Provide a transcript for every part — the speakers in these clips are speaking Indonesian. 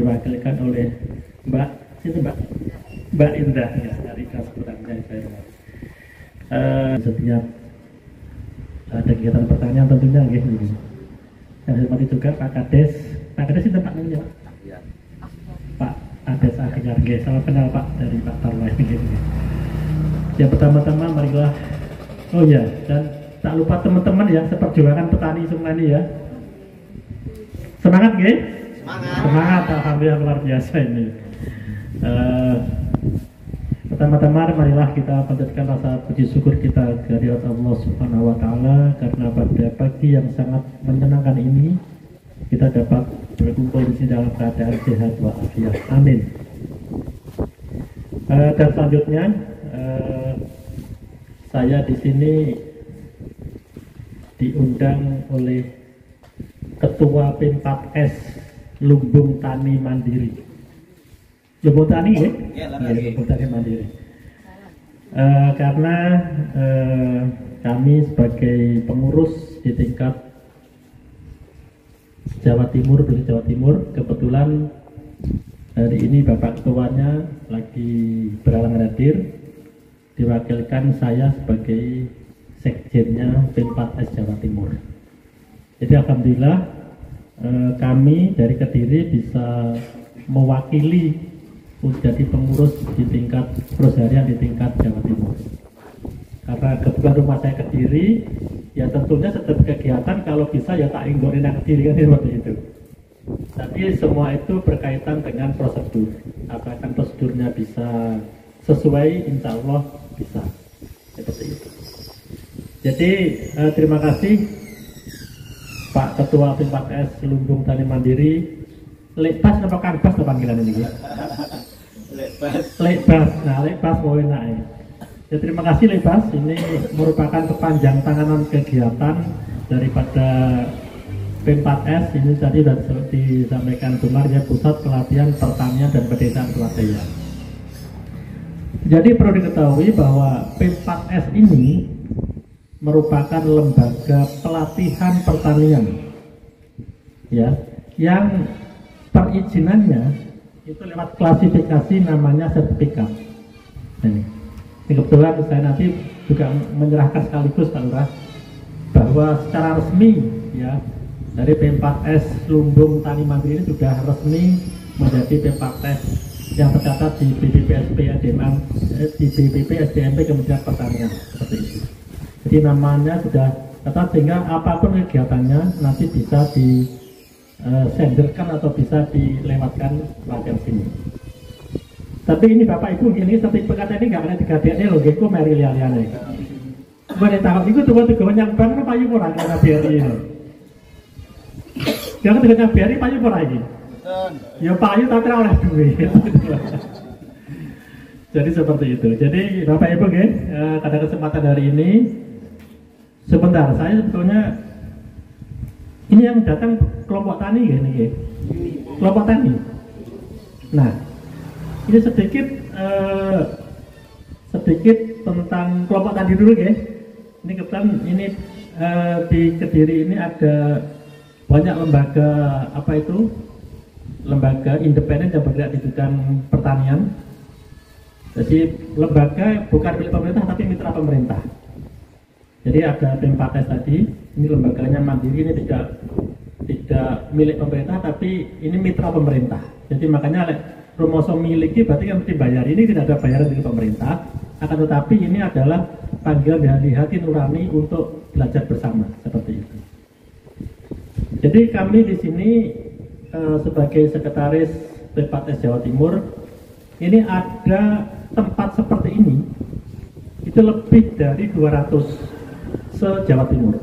diwakilkan oleh Mbak Indah ya, dari Kaskurannya saya. Setiap ada kegiatan pertanyaan tentunya gitu. Yang hormati juga Pak Kades itu Pak namanya Pak Kades akhirnya salam kenal Pak dari Pak Tarwai gitu. Ya pertama-tama marilah, oh ya, dan tak lupa teman-teman yang seperjuangan petani semua ini ya. Semangat nggih? Semangat, alhamdulillah luar biasa ini. Pertama-tama marilah kita panjatkan rasa puji syukur kita kehadirat Allah Subhanahu wa taala karena pada pagi yang sangat menyenangkan ini kita dapat berkumpul di sini dalam keadaan sehat walafiat. Amin. Dan selanjutnya saya di sini diundang oleh Ketua P4S Lumbung Tani Mandiri. Lumbung Tani ya? Lumbung Tani Mandiri. Karena kami sebagai pengurus di tingkat Jawa Timur, Provinsi Jawa Timur, kebetulan hari ini Bapak Ketuanya lagi berhalangan hadir, diwakilkan saya sebagai sekjennya P4S Jawa Timur. Jadi alhamdulillah kami dari Kediri bisa mewakili menjadi pengurus di tingkat perusahaan di tingkat Jawa Timur. Karena kebetulan rumah saya Kediri, ya tentunya setiap kegiatan kalau bisa ya tak inggonin Kediri kan seperti itu. Tapi semua itu berkaitan dengan prosedur. Apakah prosedurnya bisa sesuai, insya Allah bisa. Seperti itu. Jadi terima kasih Pak Ketua P4S Lumbung Tani Mandiri. Lekbas apa Karbas atau panggilan ini? Lekbas. Nah, Lekbas mau enak. Ya, terima kasih Lekbas. Ini merupakan kepanjang tanganan kegiatan daripada P4S. Ini tadi sudah disampaikan Bumar ya, Pusat Pelatihan Pertanian dan Pedesaan Swadaya. Jadi perlu diketahui bahwa P4S ini merupakan lembaga pelatihan pertanian ya, yang perizinannya itu lewat klasifikasi namanya sertifikat. Ini kebetulan saya nanti juga menyerahkan sekaligus Pak Lurah bahwa secara resmi ya dari P4S Lumbung Tani Mandiri ini sudah resmi menjadi P4S yang tercatat di BPPSP SDMP Kementerian Pertanian seperti itu. Jadi namanya sudah tetap sehingga apapun kegiatannya nanti bisa disenderkan atau bisa dilewatkan pelatihan sini. Tapi ini Bapak Ibu gini sertifikat ini nggak ada digadeknya loh, gue meri liane. Boleh tahu itu tuh yang bank apa Payu Murah karena BRI ini. Jangan dengan BRI Payu Murah ini. Ya Payu tapi oleh duit. Jadi seperti itu. Jadi Bapak Ibu pada kesempatan hari ini sebentar, saya sebetulnya ini yang datang kelompok tani gini, kelompok tani. Nah, ini sedikit tentang kelompok tani dulu ya. Ini kebetulan ini di Kediri ini ada banyak lembaga lembaga independen yang bergerak di bidang pertanian. Jadi lembaga bukan milik pemerintah tapi mitra pemerintah. Jadi ada P4S tadi, ini lembaganya mandiri, ini tidak milik pemerintah tapi ini mitra pemerintah. Jadi makanya rumoso miliki berarti kan mesti bayar. Ini tidak ada bayaran dari pemerintah, akan tetapi ini adalah panggilan dari hati nurani untuk belajar bersama seperti itu. Jadi kami di sini sebagai sekretaris P4S Jawa Timur ini ada tempat seperti ini itu lebih dari 200 se-Jawa Timur.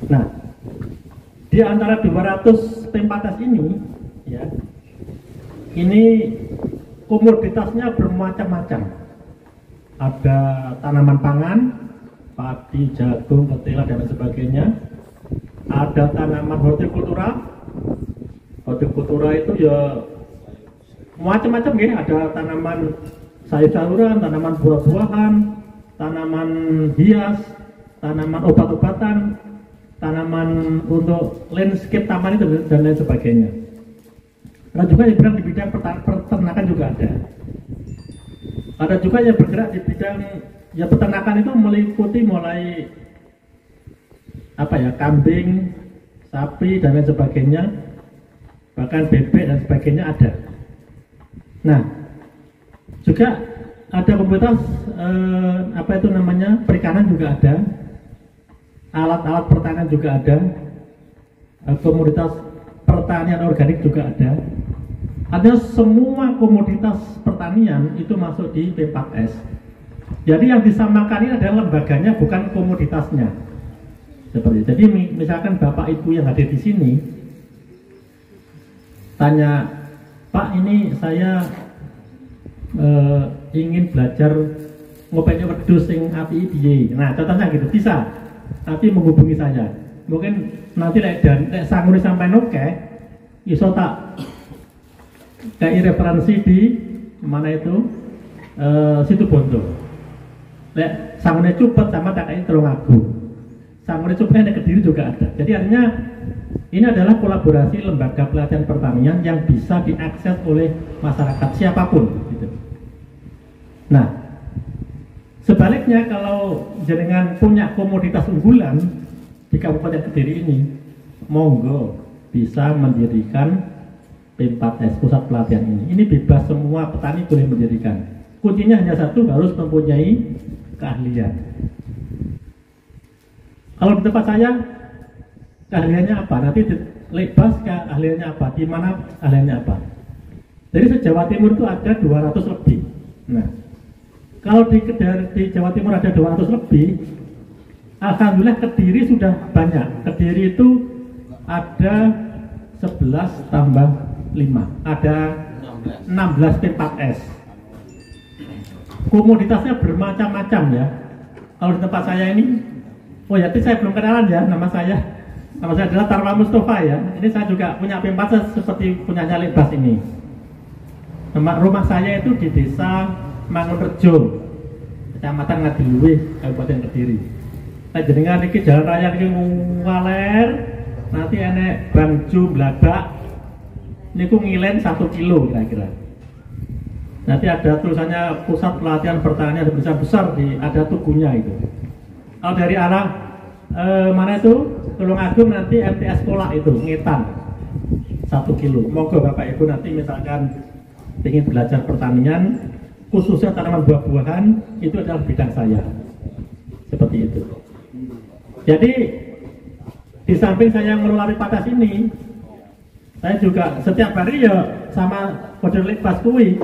Nah, di antara 200 P4S ini ya, ini komoditasnya bermacam-macam. Ada tanaman pangan, padi, jagung, ketela dan sebagainya. Ada tanaman hortikultura. Hortikultura itu ya macam-macam ya, ada tanaman sayur-sayuran, tanaman buah-buahan, tanaman hias, tanaman obat-obatan, tanaman untuk landscape taman itu dan lain sebagainya. Ada juga yang bergerak di bidang peternakan juga ada. Ada juga yang bergerak di bidang ya peternakan itu meliputi mulai apa ya, kambing, sapi dan lain sebagainya, bahkan bebek dan sebagainya ada. Nah, juga ada komunitas apa itu namanya, perikanan juga ada, alat-alat pertanian juga ada, komunitas pertanian organik juga ada. Ada semua komoditas pertanian itu masuk di P4S. Jadi yang disamakan ini adalah lembaganya, bukan komoditasnya. Seperti jadi misalkan Bapak Ibu yang hadir di sini tanya, Pak, ini saya ingin belajar ngopeni wedhus sing api piye. Nah, contohnya gitu, bisa. Nanti menghubungi saya. Mungkin nanti lek sangune sampai oke, iso tak kayak referensi di mana itu situ Bondo. Lek sangune Cupet sama tak kayak Tulungagung. Sangune Cupet yang Kediri juga ada. Jadi artinya ini adalah kolaborasi lembaga pelatihan pertanian yang bisa diakses oleh masyarakat siapapun. Gitu. Nah, sebaliknya kalau jenengan punya komoditas unggulan di Kabupaten Kediri ini, monggo bisa mendirikan P4S, pusat pelatihan ini. Ini bebas, semua petani boleh mendirikan. Kuncinya hanya satu, harus mempunyai keahlian. Kalau di tempat saya, keahliannya apa? Nanti Lebas keahliannya apa? Di mana keahliannya apa? Jadi se-Jawa Timur itu ada 200 lebih. Nah, kalau di Jawa Timur ada 200 lebih, alhamdulillah Kediri sudah banyak. Kediri itu ada 11 tambah 5, ada 16 P4S. Komoditasnya bermacam-macam ya. Kalau di tempat saya ini, oh ya, saya belum kenalan ya, nama saya adalah Tarwa Mustafa ya. Ini saya juga punya P4S seperti punyanya Lebas ini. Rumah saya itu di desa Mangunrejo, Kecamatan Ngadiluwih, Kabupaten Kediri. Jenengan iki jalan raya iki ngaler, nanti enek Bangju Bladak, niku ngilen 1 kilo kira-kira. Nanti ada tulisannya pusat pelatihan pertanian, ada besar-besar ada tugunya itu. Kalau dari arah mana itu Tulungagung nanti MTS Kolak itu Ngetan 1 kilo. Monggo Bapak Ibu nanti misalkan ingin belajar pertanian, khususnya tanaman buah-buahan, itu adalah bidang saya. Seperti itu. Jadi di samping saya mengelola P4S ini, saya juga setiap hari ya sama kode Lebas kuwi.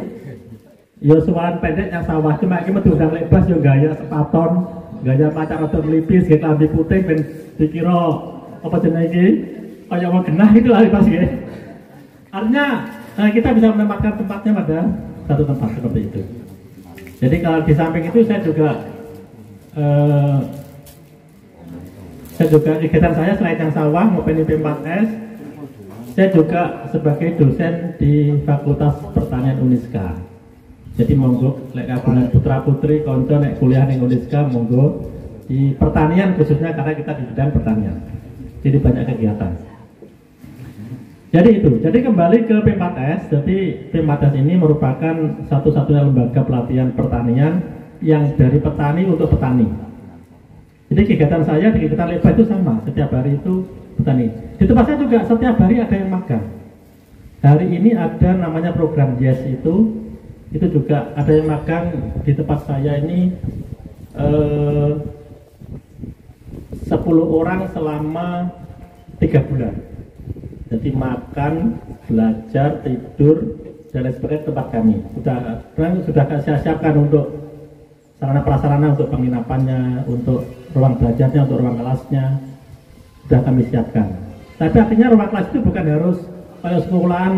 Ya suaran pendek yang sawah, cuma iki metu udang Lebas ya gaya sepaton, gaya pacar atau melipis, gaya lambi putih ben dikira apa jenenge iki? Kaya wong genah itu lah Lebas nggih. Artinya kita bisa menempatkan tempatnya pada satu tempat seperti itu. Jadi kalau di samping itu saya juga kegiatan saya selain yang sawah maupun P4S, saya juga sebagai dosen di Fakultas Pertanian Uniska. Jadi monggo lek kagungan putra putri konco nek kuliah ning Uniska, monggo di pertanian khususnya karena kita di bidang pertanian. Jadi banyak kegiatan. Jadi itu. Jadi kembali ke P4S. Jadi P4S ini merupakan satu-satunya lembaga pelatihan pertanian yang dari petani untuk petani. Jadi kegiatan saya di kegiatan Lebas itu sama. Setiap hari itu petani. Di tempat saya juga setiap hari ada yang magang. Hari ini ada namanya program YES itu juga ada yang magang di tempat saya ini 10 orang selama 3 bulan. Jadi makan, belajar, tidur, dan lain sebagainya tempat kami. Sudah saya siapkan untuk sarana prasarana untuk penginapannya, untuk ruang belajarnya, untuk ruang kelasnya, sudah kami siapkan. Tapi artinya ruang kelas itu bukan harus kayak sekolahan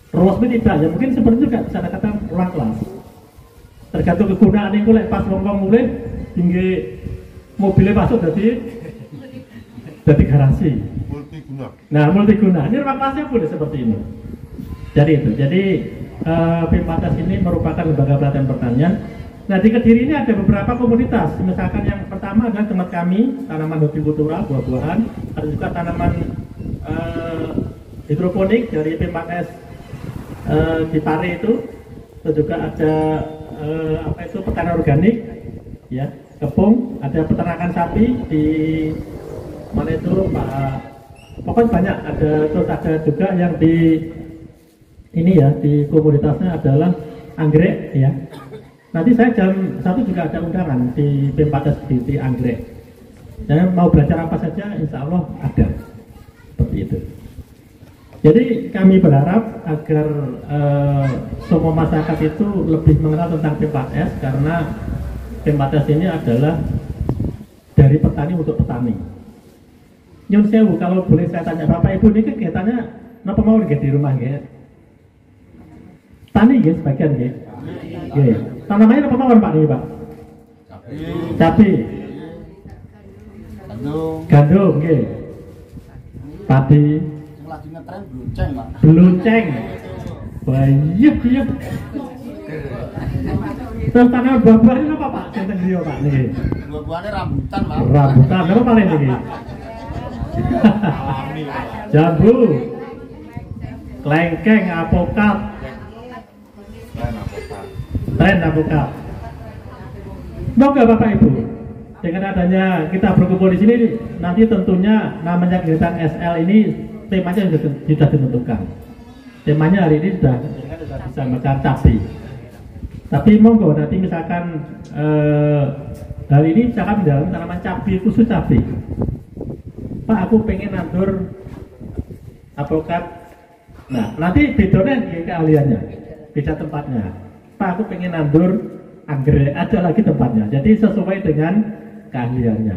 resmi, tidak ya, mungkin seperti itu juga bisa dikatakan ruang kelas. Tergantung kegunaan itu, pas ngomong mulai tinggi mobilnya masuk jadi garasi. Nah, multiguna. Ini ruang kelasnya pun seperti ini. Jadi itu. Jadi P4S ini merupakan lembaga pelatihan pertanian. Nah, di Kediri ini ada beberapa komunitas. Misalkan yang pertama adalah tempat kami, tanaman hortikultura, buah-buahan. Ada juga tanaman hidroponik dari P4S di Pare itu, terus juga ada apa itu pertanian organik, ya, kebun, ada peternakan sapi di mana itu Pak, pokoknya banyak ada, terus ada juga yang di ini ya, di komoditasnya adalah anggrek ya. Nanti saya jam 1 juga ada undangan di P4S di anggrek. Dan mau belajar apa saja, insya Allah ada seperti itu. Jadi kami berharap agar semua masyarakat itu lebih mengenal tentang P4S, karena P4S ini adalah dari petani untuk petani. Nyun sewu, kalau boleh saya tanya Bapak Ibu, ini kegiatannya apa mau di rumah ya? Tani ya sebagian ya. Oke. Tanamannya apa mawon Pak ini Pak? Cabai. Gandum, nggih. Padi. Lagi ngetren blunceng, Pak. Blunceng. Bayep ya. Terus tanaman buah-buahan apa Pak? Sing teng griya Pak niki. Buah-buahane rambutan, Pak. Rambutan apa paling niki? Jambu. Klengkeng, apokat. Tren apokat. Moga Bapak Ibu, dengan adanya kita berkumpul di sini, nanti tentunya namanya kegiatan SL ini temanya sudah ditentukan. Temanya hari ini sudah bisa mencari cabai. Tapi monggo nanti misalkan hari ini misalkan mendalam tanaman cabai, khusus cabai. Pak, aku pengen nandur apokat. Nah, nanti bedanya di keahliannya, beda tempatnya. Pak, aku pengen nandur anggrek, ada lagi tempatnya. Jadi sesuai dengan keahliannya.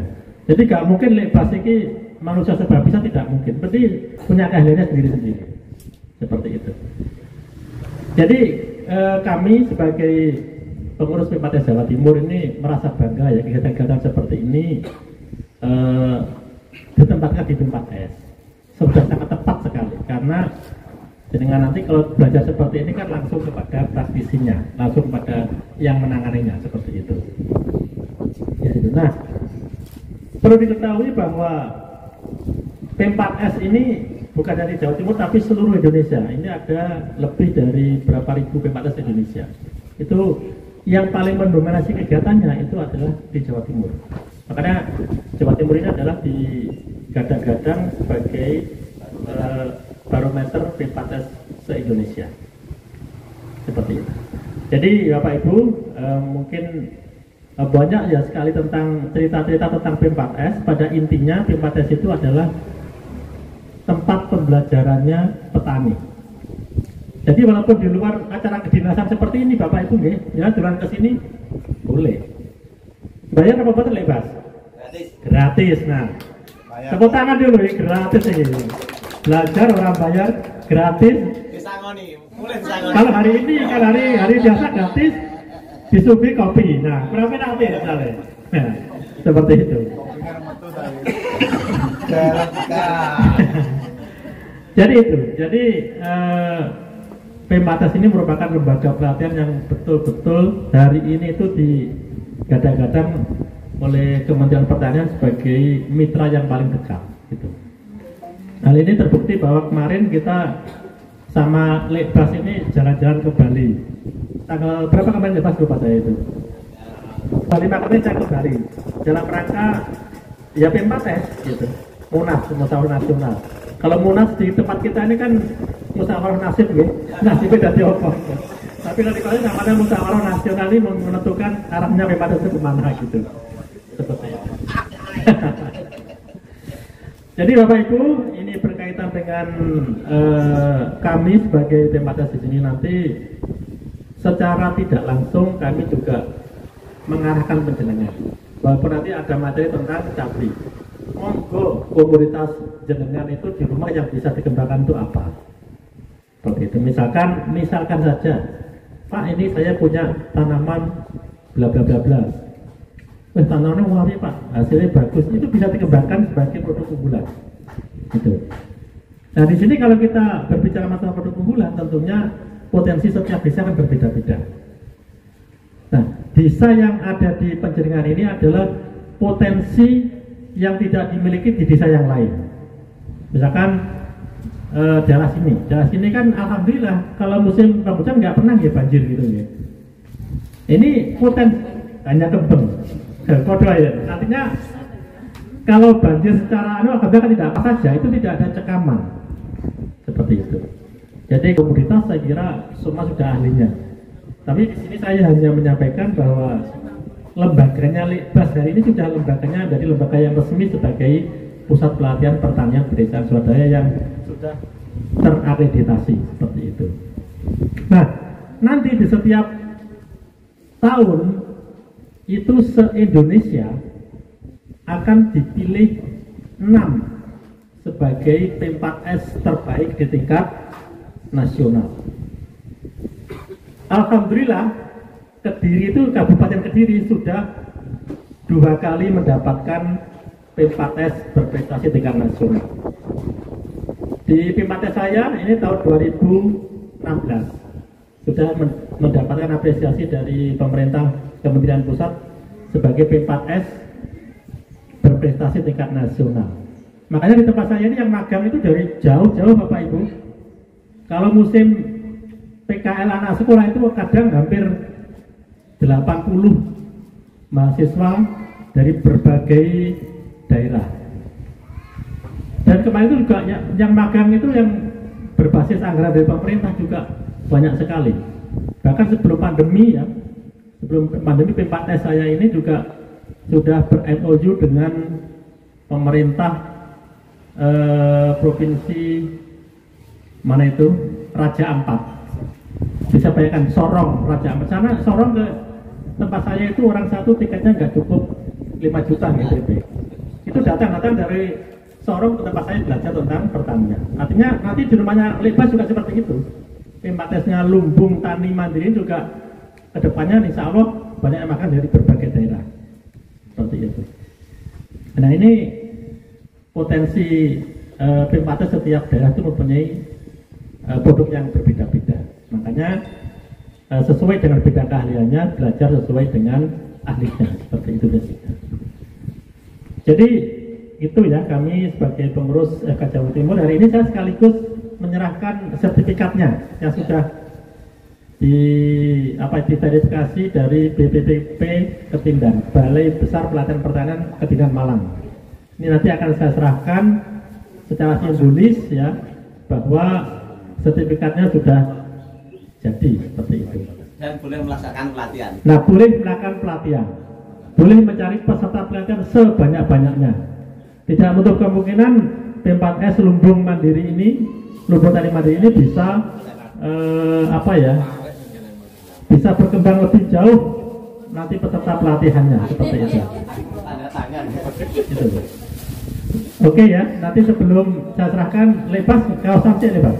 Jadi gak mungkin lebas ini manusia serba bisa, tidak mungkin. Berarti punya keahliannya sendiri-sendiri. Seperti itu. Jadi kami sebagai pengurus P4S Jawa Timur ini merasa bangga ya, kegiatan-kegiatan seperti ini ditempatkan di P4S. Sudah sangat tepat sekali, karena dengan nanti kalau belajar seperti ini kan langsung kepada praktisinya, langsung kepada yang menanganinya, seperti itu. Ya, itu. Nah, perlu diketahui bahwa P4S ini bukan dari Jawa Timur tapi seluruh Indonesia. Ini ada lebih dari berapa ribu P4S di Indonesia. Itu yang paling mendominasi kegiatannya itu adalah di Jawa Timur. Makanya Jawa Timur ini adalah digadang-gadang sebagai barometer P4S se-Indonesia. Seperti itu. Jadi Bapak Ibu mungkin banyak ya sekali tentang cerita-cerita tentang P4S. Pada intinya P4S itu adalah tempat pembelajarannya petani. Jadi walaupun di luar acara kedinasan seperti ini Bapak Ibu ya jalan ke sini boleh. Bayar apa betul lepas? Gratis. Gratis. Nah, tepuk tangan dulu ya, gratis ini. Belajar orang bayar gratis. Kalau hari ini kan hari biasa gratis, disuguhi kopi. Nah, berapa nanti misalnya? Nah, seperti itu. Jadi itu. Jadi P4S ini merupakan lembaga pelatihan yang betul-betul hari ini itu digadang-gadang oleh Kementerian Pertanian sebagai mitra yang paling dekat. Gitu. Hal ini terbukti bahwa kemarin kita sama Lebas ini jalan-jalan ke Bali. Tanggal berapa kemarin Lebas lupa saya itu? Bali kemarin saya ke Bali. Dalam rangka ya P4S gitu. Munas, musyawarah nasional. Kalau Munas di tempat kita ini kan musyawarah nasib ya. Nasibnya dari apa? Tapi nanti kalau namanya musyawarah nasional ini menentukan arahnya P4S itu kemana gitu. Seperti itu. Jadi Bapak Ibu, ini berkaitan dengan kami sebagai P4S di sini nanti secara tidak langsung kami juga mengarahkan penjenengan. Walaupun nanti ada materi tentang cabai. Monggo komoditas jenengan itu di rumah yang bisa dikembangkan itu apa? Seperti itu. Misalkan saja, Pak ini saya punya tanaman bla bla bla bla. Tanamannya wangi Pak, hasilnya bagus, itu bisa dikembangkan sebagai produk unggulan. Gitu. Nah di sini kalau kita berbicara masalah produk unggulan, tentunya potensi setiap desa kan berbeda-beda. Nah, desa yang ada di penjaringan ini adalah potensi yang tidak dimiliki di desa yang lain. Misalkan daerah sini kan alhamdulillah kalau musim penghujan nggak pernah ya banjir gitu ya. Ini potensi hanya kembang, kode ya. Artinya kalau banjir secara alhamdulillah kan tidak apa saja, itu tidak ada cekaman seperti itu. Jadi komunitas saya kira semua sudah ahlinya. Tapi di sini saya hanya menyampaikan bahwa lembaganya Litbas hari ini sudah lembaganya dari lembaga yang resmi sebagai pusat pelatihan pertanian pedesaan swadaya yang sudah terakreditasi seperti itu. Nah, nanti di setiap tahun itu se-Indonesia akan dipilih 6 sebagai P4S terbaik di tingkat nasional. Alhamdulillah, Kediri itu Kabupaten Kediri sudah 2 kali mendapatkan P4S berprestasi tingkat nasional. Di P4S saya ini tahun 2016 sudah mendapatkan apresiasi dari pemerintah Kementerian Pusat sebagai P4S berprestasi tingkat nasional. Makanya di tempat saya ini yang magang itu dari jauh-jauh Bapak Ibu. Kalau musim PKL anak sekolah itu kadang hampir 80 mahasiswa dari berbagai daerah. Dan kemarin itu juga yang magang itu yang berbasis anggaran dari pemerintah juga banyak sekali. Bahkan sebelum pandemi ya, sebelum pandemi P4S saya ini juga sudah ber-MOU dengan pemerintah provinsi mana itu Raja Ampat. Bisa bayangkan Sorong, Raja Ampat. Sana Sorong ke tempat saya itu orang satu tiketnya nggak cukup 5 juta gitu. Itu datang dari Sorong ke tempat saya belajar tentang pertanian. Artinya nanti di rumahnya Litbas juga seperti itu. P4S-nya Lumbung Tani Mandiri juga kedepannya insya Allah banyak yang makan dari berbagai daerah. Seperti itu. Nah ini potensi P4S setiap daerah itu mempunyai produk yang berbeda-beda. Makanya sesuai dengan bidang keahliannya, belajar sesuai dengan ahlinya. Seperti itu. Jadi itu ya, kami sebagai pengurus FK Jawa Timur hari ini saya sekaligus menyerahkan sertifikatnya yang sudah diverifikasi dari BPPP Ketindan, Balai Besar Pelatihan Pertanian Ketindan Malang. Ini nanti akan saya serahkan secara simbolis ya, bahwa sertifikatnya sudah jadi seperti itu. Dan boleh melaksanakan pelatihan. Nah, boleh melakukan pelatihan, boleh mencari peserta pelatihan sebanyak-banyaknya. Tidak menutup kemungkinan P4S Lumbung Mandiri ini, Lumbung Tani Mandiri ini bisa bisa berkembang lebih jauh nanti peserta pelatihannya seperti itu. Itu. Oke ya, nanti sebelum saya serahkan Litbas, kau sampai Litbas.